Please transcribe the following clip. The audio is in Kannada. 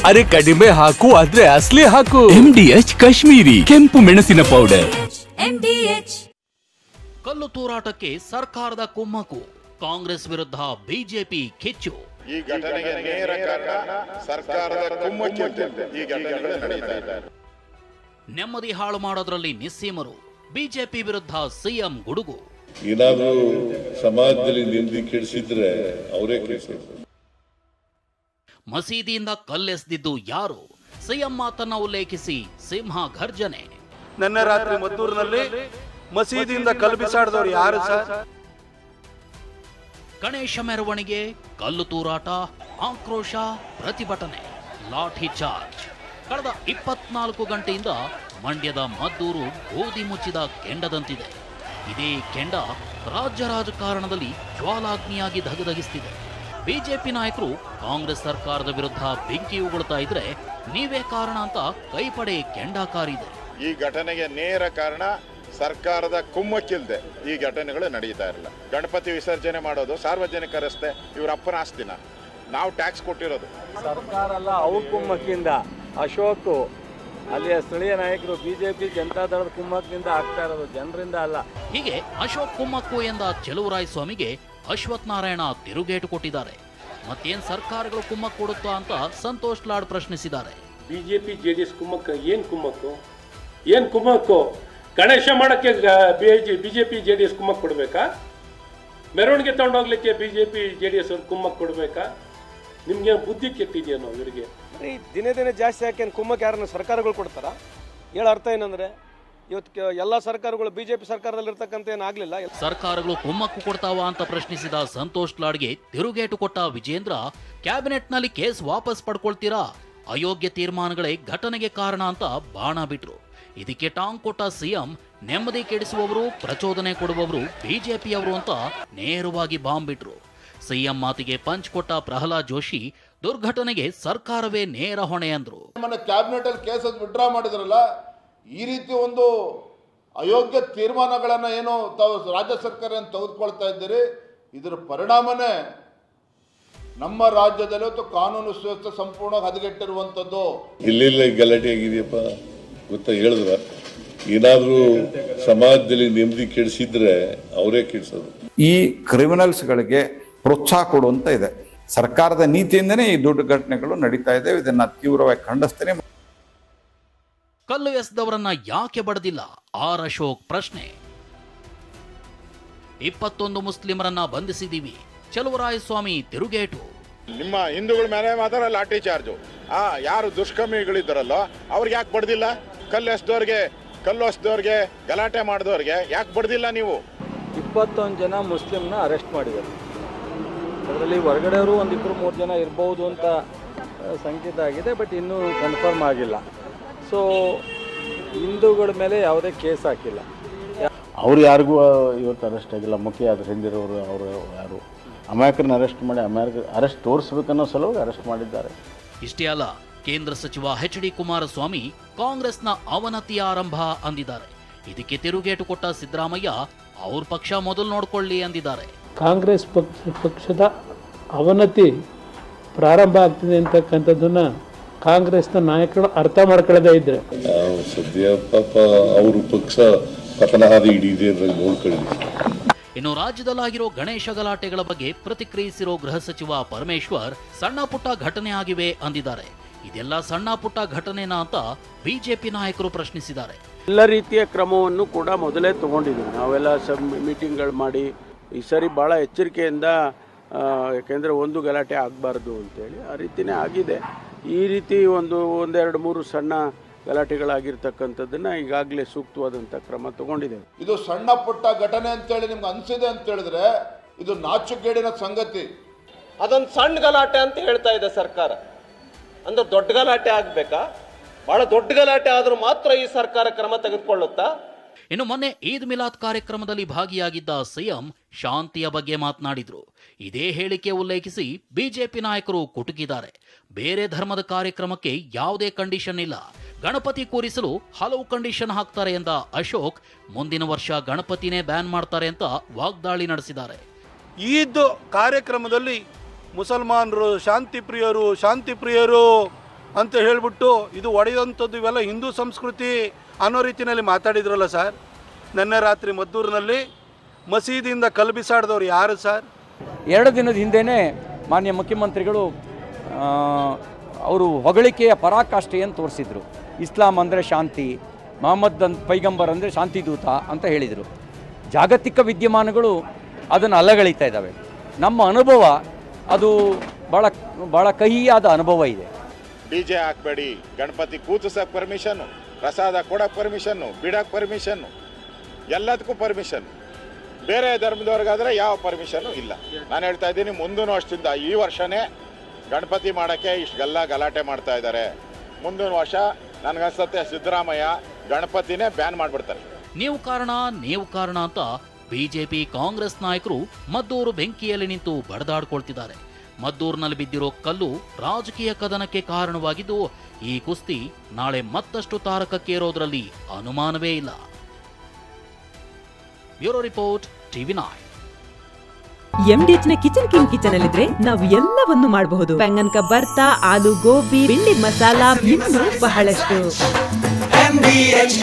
ಅರೆ ಕಡಿಮೆ ಹಾಕು ಆದ್ರೆ ಅಸಲಿ ಹಾಕು. MDH ಕಾಶ್ಮೀರಿ ಕೆಂಪು ಮೆಣಸಿನ ಪೌಡರ್. MDH. ಕಲ್ಲು ತೂರಾಟಕ್ಕೆ ಸರ್ಕಾರದ ಕುಮ್ಮಕ್ಕು, ಕಾಂಗ್ರೆಸ್ ವಿರುದ್ಧ ಬಿಜೆಪಿ ಕಿಚ್ಚು. ಈ ಘಟನೆಗೆ ನೇರ ಕಾರಣ ಸರ್ಕಾರದ ಕುಮ್ಮಕ್ಕಿದೆ. ಈ ಘಟನೆಗಳು ನಡೆಯುತ್ತಾ ಇದೆ. ನೆಮ್ಮದಿ ಹಾಳು ಮಾಡೋದ್ರಲ್ಲಿ ನಿಸ್ಸೀಮರು, ಬಿಜೆಪಿ ವಿರುದ್ಧ ಸಿಎಂ ಗುಡುಗು. ಏನಾದರೂ ಸಮಾಜದಲ್ಲಿ ನೆಮ್ಮದಿ ಕೆಡಿಸಿದ್ರೆ ಅವರೇ ಕೆಡಿಸಿದ್ರು. ಮಸೀದಿಯಿಂದ ಕಲ್ಲೆಸೆದಿದ್ದು ಯಾರು? ಸಿಎಂ ಮಾತನ್ನ ಉಲ್ಲೇಖಿಸಿ ಸಿಂಹ ಘರ್ಜನೆ. ನಿನ್ನೆ ರಾತ್ರಿ ಮದ್ದೂರಿನಲ್ಲಿ ಮಸೀದಿಯಿಂದ ಕಲ್ಲು ಬಿಸಾಡಿದವರು ಯಾರು ಸರ್? ಗಣೇಶ ಮೆರವಣಿಗೆ, ಕಲ್ಲು ತೂರಾಟ, ಆಕ್ರೋಶ, ಪ್ರತಿಭಟನೆ, ಲಾಠಿ ಚಾರ್ಜ್. ಕಳೆದ 24 ಗಂಟೆಯಿಂದ ಮಂಡ್ಯದ ಮದ್ದೂರು ಗೋಧಿ ಮುಚ್ಚಿದ ಕೆಂಡದಂತಿದೆ. ಇದೇ ಕೆಂಡ ರಾಜ್ಯ ರಾಜಕಾರಣದಲ್ಲಿ ಜ್ವಾಲಾಗ್ನಿಯಾಗಿ ಧಗಧಗಿಸ್ತಿದೆ. ಬಿಜೆಪಿ ನಾಯಕರು ಕಾಂಗ್ರೆಸ್ ಸರ್ಕಾರದ ವಿರುದ್ಧ ಬೆಂಕಿ ಉಗುಳ್ತಾ ಇದ್ರೆ ನೀವೇ ಕಾರಣ ಅಂತ ಕೈಪಡೆ ಕೆಂಡ ಕಾರಿದೆ. ಈ ಘಟನೆಗೆ ನೇರ ಕಾರಣ ಸರ್ಕಾರದ ಕುಮ್ಮಕ್ಕಿಲ್ದೆ ಈ ಘಟನೆಗಳು ನಡೆಯುತ್ತಾ ಇರಲಿಲ್ಲ. ಗಣಪತಿ ವಿಸರ್ಜನೆ ಮಾಡೋದು ಸಾರ್ವಜನಿಕ ರಸ್ತೆ, ಇವರ ಅಪ್ಪನ ಆಸ್ತಿನ ನಾವು ಟ್ಯಾಕ್ಸ್ ಕೊಟ್ಟಿರೋದು. ಸರ್ಕಾರ ಅಲ್ಲ, ಅವ್ರ ಕುಮ್ಮಕ್ಕಿಂದ ಅಶೋಕ್ ಅಲ್ಲಿಯ ಸ್ಥಳೀಯ ನಾಯಕರು ಬಿಜೆಪಿ ಜನತಾದಳದ ಕುಮ್ಮಕ್ಕಿಂದ ಆಗ್ತಾ ಇರೋದು, ಜನರಿಂದ ಅಲ್ಲ. ಹೀಗೆ ಅಶೋಕ್ ಕುಮ್ಮಕ್ಕು ಎಂದ ಚೆಲುವರಾಯ ಸ್ವಾಮಿಗೆ ಅಶ್ವಥ್ ನಾರಾಯಣ ತಿರುಗೇಟು ಕೊಟ್ಟಿದ್ದಾರೆ. ಮತ್ತೇನ್ ಸರ್ಕಾರಗಳು ಕುಮ್ಮಕ್ಕು ಕೊಡುತ್ತಾ ಅಂತ ಸಂತೋಷ್ ಲಾಡ್ ಪ್ರಶ್ನಿಸಿದ್ದಾರೆ. ಬಿಜೆಪಿ ಜೆಡಿಎಸ್ ಕುಮ್ಮಕ್ಕು ಏನ್ ಕುಮ್ಮಕ್ಕು? ಗಣೇಶ ಮಾಡಕ್ಕೆ ಬಿಜೆಪಿ ಜೆಡಿಎಸ್ ಕುಮ್ಮಕ್ಕು ಕೊಡ್ಬೇಕಾ? ಮೆರವಣಿಗೆ ತಗೊಂಡೋಗ್ಲಿಕ್ಕೆ ಬಿಜೆಪಿ ಜೆಡಿಎಸ್ ಅವ್ರು ಕುಮ್ಮಕ್ಕು ಕೊಡ್ಬೇಕಾ? ನಿಮ್ಗೆ ಬುದ್ಧಿ ಕೆಟ್ಟಿದೆಯೇನೋ ಇವರಿಗೆ? ದಿನೇ ದಿನೇ ಜಾಸ್ತಿ ಯಾಕೆ ಕುಮ್ಮಕ್ಕೆ ಯಾರನ್ನ ಸರ್ಕಾರಗಳು ಕೊಡ್ತಾರ? ಹೇಳ ಅರ್ಥ ಏನಂದ್ರೆ ಇವತ್ತು ಎಲ್ಲ ಸರ್ಕಾರಗಳು ಬಿಜೆಪಿ ಸರ್ಕಾರದಲ್ಲಿ ಇರ್ತಕ್ಕಂಥ ಏನಾಗ್ಲಿಲ್ಲ. ಸರ್ಕಾರಗಳು ಕುಮ್ಮಕ್ಕು ಕೊಡ್ತಾವ ಅಂತ ಪ್ರಶ್ನಿಸಿದ ಸಂತೋಷ್ ಲಾಡ್ಗೆ ತಿರುಗೇಟು ಕೊಟ್ಟ ವಿಜೇಂದ್ರ, ಕ್ಯಾಬಿನೆಟ್ ನಲ್ಲಿ ಕೇಸ್ ವಾಪಸ್ ಪಡ್ಕೊಳ್ತೀರಾ? ಅಯೋಗ್ಯ ತೀರ್ಮಾನಗಳೇ ಘಟನೆಗೆ ಕಾರಣ ಅಂತ ಬಾಣ ಬಿಟ್ರು. ಇದಕ್ಕೆ ಟಾಂಗ್ ಕೊಟ್ಟ ಸಿಎಂ, ನೆಮ್ಮದಿ ಕೆಡಿಸುವವರು, ಪ್ರಚೋದನೆ ಕೊಡುವವರು ಬಿಜೆಪಿಯವರು ಅಂತ ನೇರವಾಗಿ ಬಾಂಬ್ ಬಿಟ್ರು. ಸಿಎಂ ಮಾತಿಗೆ ಪಂಚ್ ಕೊಟ್ಟ ಪ್ರಹ್ಲಾದ್ ಜೋಶಿ, ದುರ್ಘಟನೆಗೆ ಸರ್ಕಾರವೇ ನೇರ ಹೊಣೆ ಅಂದ್ರು. ಕ್ಯಾಬಿನೆಟ್ ಅಲ್ಲಿ ಕೇಸ್ ವಿಡ್ರಾ ಮಾಡಿದ್ರಲ್ಲ, ಈ ರೀತಿ ಒಂದು ಅಯೋಗ್ಯ ತೀರ್ಮಾನಗಳನ್ನ ಏನು ತಾವು ರಾಜ್ಯ ಸರ್ಕಾರ ತೆಗೆದುಕೊಳ್ತಾ ಇದ್ದೀರಿ, ಇದರ ಪರಿಣಾಮನೇ ನಮ್ಮ ರಾಜ್ಯದಲ್ಲಿ ಕಾನೂನು ಸುವ್ಯವಸ್ಥೆ ಸಂಪೂರ್ಣ ಹದಗೆಟ್ಟಿರುವಂತದ್ದು. ಇಲ್ಲೆಲ್ಲ ಗಲಾಟೆ ಆಗಿದೆಯಪ್ಪ ಗೊತ್ತಾ? ಹೇಳಿದ್ರ ಏನಾದ್ರೂ ಸಮಾಜದಲ್ಲಿ ನೆಮ್ಮದಿ ಕೆಡಿಸಿದ್ರೆ ಅವರೇ ಕೆಡಿಸೋದು. ಈ ಕ್ರಿಮಿನಲ್ಸ್ಗಳಿಗೆ ಪ್ರೋತ್ಸಾಹ ಕೊಡುವಂತ ಇದೆ. ಸರ್ಕಾರದ ನೀತಿಯಿಂದನೇ ಈ ದೊಡ್ಡ ಘಟನೆಗಳು ನಡೀತಾ ಇದೆ. ಇದನ್ನ ತೀವ್ರವಾಗಿ ಖಂಡಿಸ್ತೇನೆ. ಕಲ್ಲು ಎಸೆದವರನ್ನ ಯಾಕೆ ಬಡದಿಲ್ಲ? ಆರ್ ಅಶೋಕ್ ಪ್ರಶ್ನೆ. 21 ಮುಸ್ಲಿಮರನ್ನ ಬಂಧಿಸಿದೀವಿ, ಚೆಲುವರಾಯಸ್ವಾಮಿ ತಿರುಗೇಟು. ನಿಮ್ಮ ಹಿಂದೂಗಳ ಮೇಲೆ ಮಾತ್ರ ಲಾಠಿ ಚಾರ್ಜು. ಯಾರು ದುಷ್ಕರ್ಮಿಗಳಿದ್ದಾರಲ್ಲೋ ಅವ್ರಿಗೆ ಯಾಕೆ ಬಡ್ದಿಲ್ಲ? ಕಲ್ಲು ಎಸ್ದವ್ರಿಗೆ ಗಲಾಟೆ ಮಾಡಿದವ್ರಿಗೆ ಯಾಕೆ ಬಡ್ದಿಲ್ಲ ನೀವು? 21 ಜನ ಮುಸ್ಲಿಮ್ನ ಅರೆಸ್ಟ್ ಮಾಡಿದ್ದಾರೆ. ಅದರಲ್ಲಿ ಹೊರಗಡೆಯವರು 1-2-3 ಜನ ಇರ್ಬೋದು ಅಂತ ಸಂಕೇತ ಆಗಿದೆ, ಬಟ್ ಇನ್ನೂ ಕನ್ಫರ್ಮ್ ಆಗಿಲ್ಲ. ಸೊ ಹಿಂದೂಗಳ ಮೇಲೆ ಯಾವುದೇ ಕೇಸ್ ಹಾಕಿಲ್ಲ. ಅವ್ರು ಯಾರಿಗೂ ಇವತ್ತು ಅರೆಸ್ಟ್ ಆಗಿಲ್ಲ. ಮುಖ್ಯ ಅದ್ರ ಹಿಂದಿರೋರು ಅವರು ಯಾರು ಅಮಾಯಕರನ್ನ ಅರೆಸ್ಟ್ ಮಾಡಿ ಅರೆಸ್ಟ್ ತೋರಿಸ್ಬೇಕನ್ನೋ ಸಲುವಾಗಿ ಅರೆಸ್ಟ್ ಮಾಡಿದ್ದಾರೆ. ಇಷ್ಟೇ ಅಲ್ಲ, ಕೇಂದ್ರ ಸಚಿವ HD ಕುಮಾರಸ್ವಾಮಿ ಕಾಂಗ್ರೆಸ್ನ ಅವನತಿಯ ಆರಂಭ ಅಂದಿದ್ದಾರೆ. ಇದಕ್ಕೆ ತಿರುಗೇಟು ಕೊಟ್ಟ ಸಿದ್ದರಾಮಯ್ಯ, ಅವ್ರ ಪಕ್ಷ ಮೊದಲು ನೋಡ್ಕೊಳ್ಳಿ ಅಂದಿದ್ದಾರೆ. ಕಾಂಗ್ರೆಸ್ ಪಕ್ಷದ ಅವನತಿ ಪ್ರಾರಂಭ ಆಗ್ತಿದೆ ಅಂತಕ್ಕಂಥದ್ದನ್ನ ಕಾಂಗ್ರೆಸ್ನ ನಾಯಕರು ಅರ್ಥ ಮಾಡ್ಕೊಳ್ಳದೇ ಇದ್ರೆ ಸದ್ಯ ಪಾಪ ಅವ್ರ ಪಕ್ಷ ಪತನ ಹಾದಿ ಹಿಡಿದಿದೆ ನೋಡ್ಕೊಳ್ಳಿ. ಇನ್ನು ರಾಜ್ಯದಲ್ಲಾಗಿರೋ ಗಣೇಶ ಗಲಾಟೆಗಳ ಬಗ್ಗೆ ಪ್ರತಿಕ್ರಿಯಿಸಿರೋ ಗೃಹ ಸಚಿವ ಪರಮೇಶ್ವರ್, ಸಣ್ಣ ಪುಟ್ಟ ಘಟನೆ ಆಗಿವೆ ಅಂದಿದ್ದಾರೆ. ಇದೆಲ್ಲ ಸಣ್ಣ ಪುಟ್ಟ ಘಟನೆನಾ ಅಂತ ಬಿಜೆಪಿ ನಾಯಕರು ಪ್ರಶ್ನಿಸಿದ್ದಾರೆ. ಎಲ್ಲ ರೀತಿಯ ಕ್ರಮವನ್ನು ಕೂಡ ಮೊದಲೇ ತಗೊಂಡಿದ್ದೀವಿ. ನಾವೆಲ್ಲ ಮೀಟಿಂಗ್ಗಳು ಮಾಡಿ ಈ ಸರಿ ಭಾಳ ಎಚ್ಚರಿಕೆಯಿಂದ, ಯಾಕೆಂದರೆ ಒಂದು ಗಲಾಟೆ ಆಗಬಾರ್ದು ಅಂತೇಳಿ ಆ ರೀತಿಯೇ ಆಗಿದೆ. ಈ ರೀತಿ ಒಂದೆರಡು ಮೂರು ಸಣ್ಣ ಗಲಾಟೆಗಳಾಗಿರ್ತಕ್ಕಂಥದ್ದನ್ನು ಈಗಾಗಲೇ ಸೂಕ್ತವಾದಂಥ ಕ್ರಮ ತಗೊಂಡಿದ್ದೇವೆ. ಇದು ಸಣ್ಣ ಪುಟ್ಟ ಘಟನೆ ಅಂತೇಳಿ ನಿಮ್ಗೆ ಅನಿಸಿದೆ ಅಂತ ಹೇಳಿದ್ರೆ ಇದು ನಾಚುಗೇಡಿನ ಸಂಗತಿ. ಅದೊಂದು ಸಣ್ಣ ಗಲಾಟೆ ಅಂತ ಹೇಳ್ತಾ ಇದೆ ಸರ್ಕಾರ. ಅಂದ್ರೆ ದೊಡ್ಡ ಗಲಾಟೆ ಆಗಬೇಕಾ? ಬಹಳ ದೊಡ್ಡ ಗಲಾಟೆ ಆದರೂ ಮಾತ್ರ ಈ ಸರ್ಕಾರ ಕ್ರಮ ತೆಗೆದುಕೊಳ್ಳುತ್ತಾ? ಇನ್ನು ಮೊನ್ನೆ ಈದ್ ಮಿಲಾದ್ ಕಾರ್ಯಕ್ರಮದಲ್ಲಿ ಭಾಗಿಯಾಗಿದ್ದ ಸಿಎಂ ಶಾಂತಿಯ ಬಗ್ಗೆ ಮಾತನಾಡಿದ್ರು. ಇದೇ ಹೇಳಿಕೆ ಉಲ್ಲೇಖಿಸಿ ಬಿಜೆಪಿ ನಾಯಕರು ಕುಟುಕಿದ್ದಾರೆ. ಬೇರೆ ಧರ್ಮದ ಕಾರ್ಯಕ್ರಮಕ್ಕೆ ಯಾವುದೇ ಕಂಡೀಷನ್ ಇಲ್ಲ, ಗಣಪತಿ ಕೂರಿಸಲು ಹಲವು ಕಂಡೀಷನ್ ಹಾಕ್ತಾರೆ ಎಂದ ಅಶೋಕ್, ಮುಂದಿನ ವರ್ಷ ಗಣಪತಿನೇ ಬ್ಯಾನ್ ಮಾಡ್ತಾರೆ ಅಂತ ವಾಗ್ದಾಳಿ ನಡೆಸಿದ್ದಾರೆ. ಈದ್ ಕಾರ್ಯಕ್ರಮದಲ್ಲಿ ಮುಸಲ್ಮಾನರು ಶಾಂತಿ ಪ್ರಿಯರು ಅಂತ ಹೇಳಿಬಿಟ್ಟು ಇದು ಒಡೆಯುವಂಥದ್ದು ಇವೆಲ್ಲ ಹಿಂದೂ ಸಂಸ್ಕೃತಿ ಅನ್ನೋ ರೀತಿಯಲ್ಲಿ ಮಾತಾಡಿದ್ರಲ್ಲ ಸರ್. ನಿನ್ನೆ ರಾತ್ರಿ ಮದ್ದೂರಿನಲ್ಲಿ ಮಸೀದಿಯಿಂದ ಕಲ್ಲು ಬಿಸಾಡಿದವ್ರು ಯಾರು ಸರ್? 2 ದಿನದ ಹಿಂದೆಯೇ ಮಾನ್ಯ ಮುಖ್ಯಮಂತ್ರಿಗಳು ಅವರು ಹೊಗಳಿಕೆಯ ಪರಾಕಾಷ್ಠೆಯನ್ನು ತೋರಿಸಿದರು. ಇಸ್ಲಾಂ ಅಂದರೆ ಶಾಂತಿ, ಮೊಹಮ್ಮದ್ ಪೈಗಂಬರ್ ಅಂದರೆ ಶಾಂತಿದೂತ ಅಂತ ಹೇಳಿದರು. ಜಾಗತಿಕ ವಿದ್ಯಮಾನಗಳು ಅದನ್ನು ಅಲ್ಲಗಳಿತಾ ಇದ್ದಾವೆ. ನಮ್ಮ ಅನುಭವ ಅದು ಭಾಳ ಕಹಿಯಾದ ಅನುಭವ ಇದೆ. DJ ಹಾಕಬೇಡಿ, ಗಣಪತಿ ಕೂತಿಸೋಕೆ ಪರ್ಮಿಷನ್ನು, ಪ್ರಸಾದ ಕೊಡೋಕೆ ಪರ್ಮಿಷನ್ನು, ಬಿಡೋಕೆ ಪರ್ಮಿಷನ್ನು, ಎಲ್ಲದಕ್ಕೂ ಪರ್ಮಿಷನ್. ಬೇರೆ ಧರ್ಮದವ್ರಿಗಾದರೆ ಯಾವ ಪರ್ಮಿಷನ್ನು ಇಲ್ಲ. ನಾನು ಹೇಳ್ತಾ ಇದ್ದೀನಿ, ಮುಂದೂ ವರ್ಷದಿಂದ ಈ ವರ್ಷನೇ ಗಣಪತಿ ಮಾಡೋಕ್ಕೆ ಇಷ್ಟೆಲ್ಲ ಗಲಾಟೆ ಮಾಡ್ತಾ ಇದ್ದಾರೆ. ಮುಂದಿನ ವರ್ಷ ನನಗನ್ಸುತ್ತೆ ಸಿದ್ದರಾಮಯ್ಯ ಗಣಪತಿನೇ ಬ್ಯಾನ್ ಮಾಡಿಬಿಡ್ತಾರೆ. ನೀವು ಕಾರಣ ಅಂತ ಬಿಜೆಪಿ ಕಾಂಗ್ರೆಸ್ ನಾಯಕರು ಮದ್ದೂರು ಬೆಂಕಿಯಲ್ಲಿ ನಿಂತು ಬಡದಾಡ್ಕೊಳ್ತಿದ್ದಾರೆ. ಮದ್ದೂರಿನಲ್ಲಿ ಬಿದ್ದಿರೋ ಕಲ್ಲು ರಾಜಕೀಯ ಕದನಕ್ಕೆ ಕಾರಣವಾಗಿದ್ದು, ಈ ಕುಸ್ತಿ ನಾಳೆ ಮತ್ತಷ್ಟು ತಾರಕಕ್ಕೇರೋದ್ರಲ್ಲಿ ಅನುಮಾನವೇ ಇಲ್ಲ. Bureau report, TV9. MDH ನ ಕಿಚನ್ ಕಿಂಗ್ ಕಿಚನ್ ಅಲ್ಲಿದ್ರೆ ನಾವು ಎಲ್ಲವನ್ನು ಮಾಡಬಹುದು. ಬೆಂಗನ್ ಕಾ ಬರ್ತಾ, ಆಲೂ ಗೋಬಿ, ಭಿಂಡಿ ಮಸಾಲಾ, ಇನ್ನೂ ಬಹಳಷ್ಟು. MDH